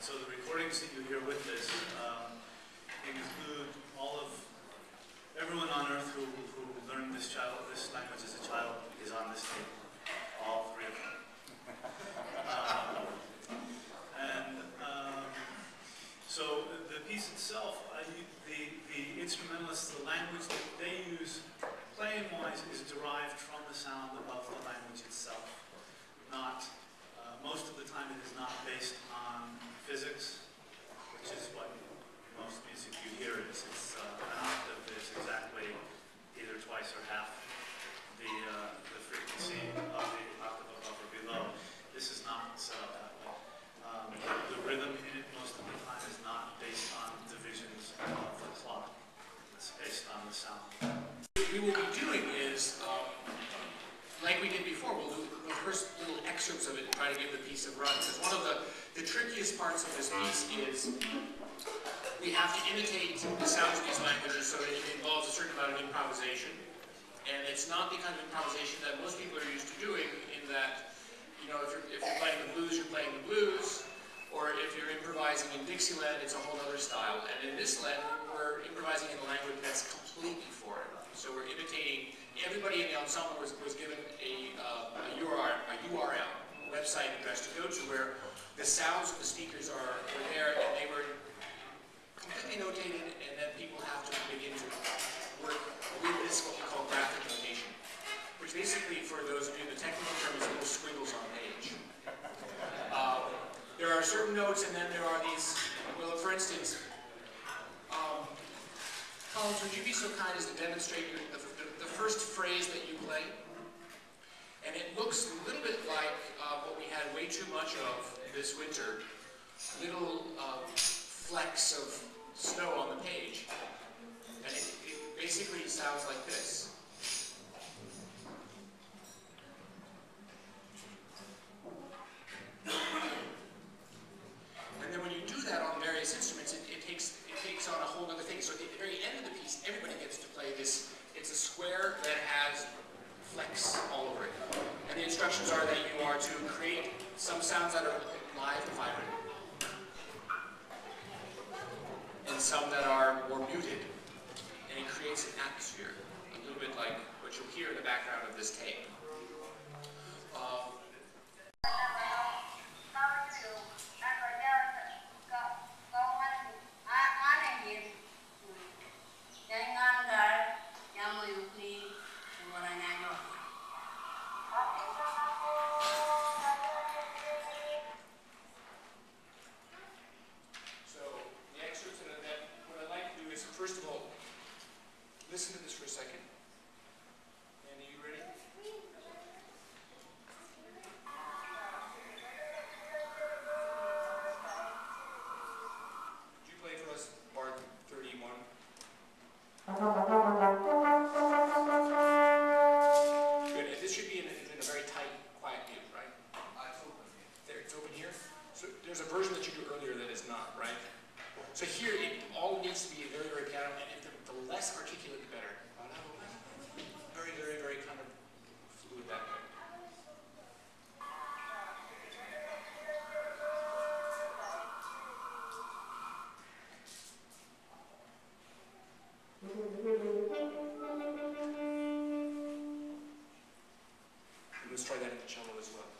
And so the recordings that you hear with this include everyone on earth who learned this language as a child is on this tape, all three of them. So the piece itself, the instrumentalists, the language that they use playing-wise is derived from the sound of the language itself. Not, most of the time it is not based on physics, which is what most music you hear is. It's an octave is exactly either twice or half the frequency of the octave above or below. This is not set up that way. The rhythm in it most of the time is not based on divisions of the clock. It's based on the sound. What we will be doing is, like we did before, we'll rehearse little excerpts of it and try to give the piece a run. Because one of the trickiest parts of this piece is we have to imitate the sounds of these languages, so it involves a certain amount of improvisation. And it's not the kind of improvisation that most people are used to doing, in that, you know, if you're playing the blues, you're playing the blues. Or if you're improvising in Dixieland, it's a whole other style. And in this land, we're improvising in a language that's completely foreign. So we're imitating, everybody in the ensemble was given a URL, a website address to go to, where the sounds of the speakers were there, and they were completely notated, and then people have to begin to work with this, what we call graphic notation, which basically, for those of you, the technical term is little squiggles on page. There are certain notes, and then there are these, well, for instance, Collins, would you be so kind as to demonstrate the first phrase that you play? And it looks a little bit like what we had way too much of this winter, little flecks of snow on the page. And it basically sounds like this. And then when you do that on various instruments, it takes on a whole other thing. So at the very end of the piece, everybody gets to play this. It's a square that has flecks all over it. And the instructions are that you are to create some sounds that are live and vibrant, and some that are more muted. And it creates an atmosphere, a little bit like what you'll hear in the background of this tape. First of all, listen to this for a second. Andy, you ready? Could you play for us bar 31? Good. And this should be in a very tight, quiet mute, right? It's open. There, it's open here. So there's a version that you do earlier that is not, right? So here, it all needs to be very, very piano, and if the less articulate, the better. Very, very, very kind of fluid that way. And let's try that in the cello as well.